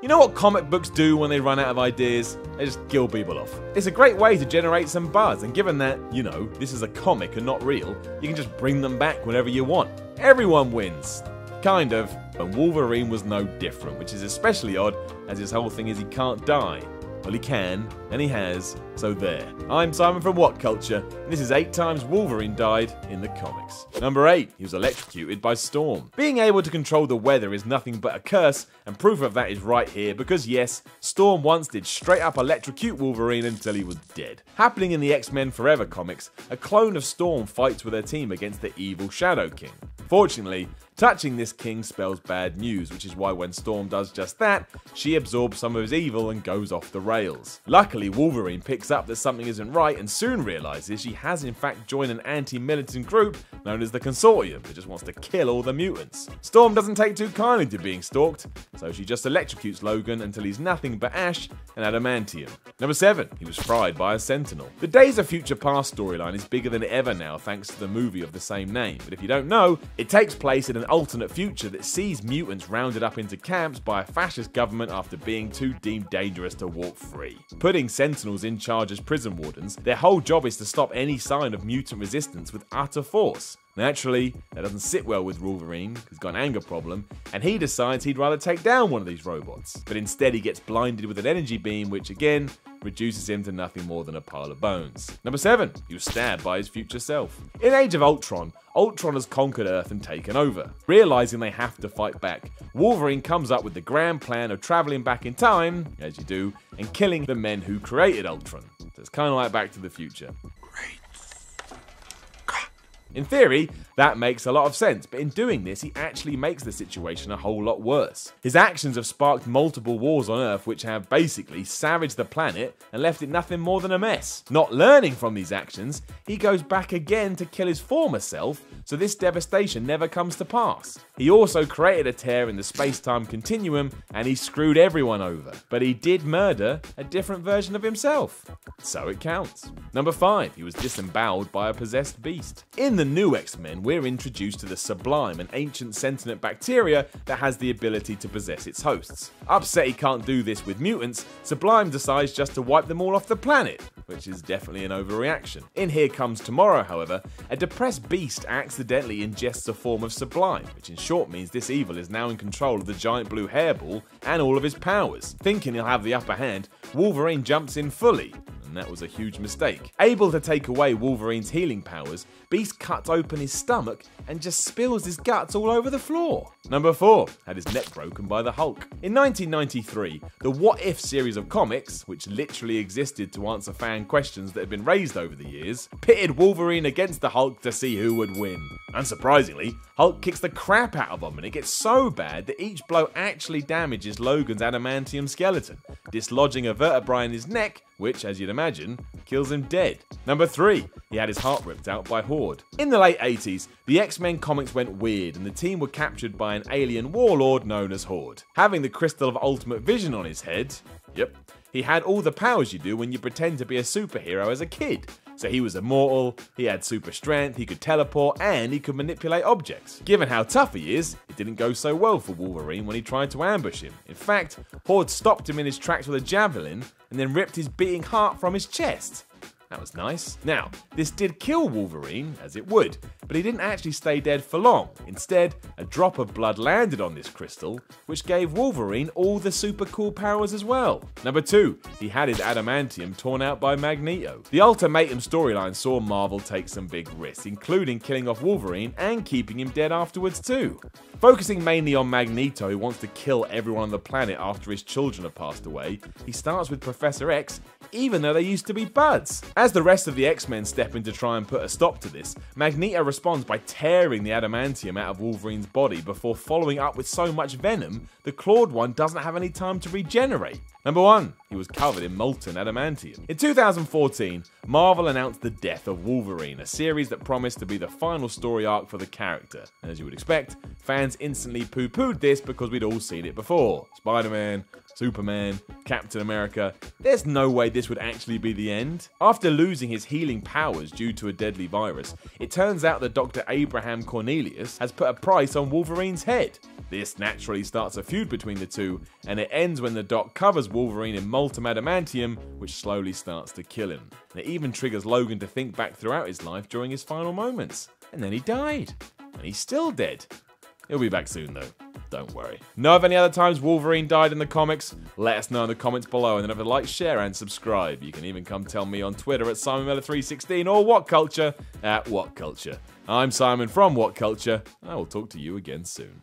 You know what comic books do when they run out of ideas? They just kill people off. It's a great way to generate some buzz, and given that, you know, this is a comic and not real, you can just bring them back whenever you want. Everyone wins. Kind of. And Wolverine was no different, which is especially odd, as his whole thing is he can't die. Well, he can, and he has, so there. I'm Simon from What Culture, and this is 8 times Wolverine died in the comics. Number 8, he was electrocuted by Storm. Being able to control the weather is nothing but a curse, and proof of that is right here, because yes, Storm once did straight up electrocute Wolverine until he was dead. Happening in the X-Men Forever comics, a clone of Storm fights with her team against the evil Shadow King. Fortunately, touching this king spells bad news, which is why when Storm does just that, she absorbs some of his evil and goes off the rails. Luckily, Wolverine picks up that something isn't right and soon realizes she has in fact joined an anti-militant group known as the Consortium that just wants to kill all the mutants. Storm doesn't take too kindly to being stalked, so she just electrocutes Logan until he's nothing but ash and adamantium. Number 7, he was fried by a Sentinel. The Days of Future Past storyline is bigger than ever now thanks to the movie of the same name, but if you don't know, it takes place in an alternate future that sees mutants rounded up into camps by a fascist government after being too deemed dangerous to walk free. Putting Sentinels in charge as prison wardens, their whole job is to stop any sign of mutant resistance with utter force. Naturally, that doesn't sit well with Wolverine, he's got an anger problem, and he decides he'd rather take down one of these robots. But instead he gets blinded with an energy beam, which again, reduces him to nothing more than a pile of bones. Number 7, he was stabbed by his future self. In Age of Ultron, Ultron has conquered Earth and taken over. Realizing they have to fight back, Wolverine comes up with the grand plan of traveling back in time, as you do, and killing the men who created Ultron. So it's kind of like Back to the Future. In theory, that makes a lot of sense, but in doing this, he actually makes the situation a whole lot worse. His actions have sparked multiple wars on Earth which have basically savaged the planet and left it nothing more than a mess. Not learning from these actions, he goes back again to kill his former self, so this devastation never comes to pass. He also created a tear in the space-time continuum and he screwed everyone over, but he did murder a different version of himself. So it counts. Number 5, he was disemboweled by a possessed beast. In the new X-Men, we're introduced to the Sublime, an ancient sentient bacteria that has the ability to possess its hosts. Upset he can't do this with mutants, Sublime decides just to wipe them all off the planet, which is definitely an overreaction. In Here Comes Tomorrow, however, a depressed beast accidentally ingests a form of Sublime, which in short means this evil is now in control of the giant blue hairball and all of his powers. Thinking he'll have the upper hand, Wolverine jumps in fully, and that was a huge mistake. Able to take away Wolverine's healing powers, Beast cuts open his stomach and just spills his guts all over the floor. Number 4, had his neck broken by the Hulk. In 1993, the What If series of comics, which literally existed to answer fan questions that had been raised over the years, pitted Wolverine against the Hulk to see who would win. Unsurprisingly, Hulk kicks the crap out of him and it gets so bad that each blow actually damages Logan's adamantium skeleton, dislodging a vertebrae in his neck, which, as you'd imagine, kills him dead. Number 3, he had his heart ripped out by Horde. In the late 80s, the X-Men comics went weird and the team were captured by an alien warlord known as Horde. Having the Crystal of Ultimate Vision on his head, yep, he had all the powers you do when you pretend to be a superhero as a kid. So he was immortal, he had super strength, he could teleport, and he could manipulate objects. Given how tough he is, it didn't go so well for Wolverine when he tried to ambush him. In fact, Horde stopped him in his tracks with a javelin and then ripped his beating heart from his chest. That was nice. Now, this did kill Wolverine, as it would, but he didn't actually stay dead for long. Instead, a drop of blood landed on this crystal, which gave Wolverine all the super cool powers as well. Number 2, he had his adamantium torn out by Magneto. The Ultimatum storyline saw Marvel take some big risks, including killing off Wolverine and keeping him dead afterwards too. Focusing mainly on Magneto, who wants to kill everyone on the planet after his children have passed away, he starts with Professor X, even though they used to be buds. As the rest of the X-Men step in to try and put a stop to this, Magneto responds by tearing the adamantium out of Wolverine's body before following up with so much venom, the clawed one doesn't have any time to regenerate. Number 1, he was covered in molten adamantium. In 2014, Marvel announced the death of Wolverine, a series that promised to be the final story arc for the character. And as you would expect, fans instantly poo-pooed this because we'd all seen it before. Spider-Man, Superman, Captain America. There's no way this would actually be the end. After losing his healing powers due to a deadly virus, it turns out that Dr. Abraham Cornelius has put a price on Wolverine's head. This naturally starts a feud between the two, and it ends when the Doc covers Wolverine in Molten Adamantium, which slowly starts to kill him. And it even triggers Logan to think back throughout his life during his final moments. And then he died. And he's still dead. He'll be back soon though. Don't worry. Know of any other times Wolverine died in the comics? Let us know in the comments below, and then have a like, share, and subscribe. You can even come tell me on Twitter at SimonMiller316 or WhatCulture at WhatCulture. I'm Simon from WhatCulture. I will talk to you again soon.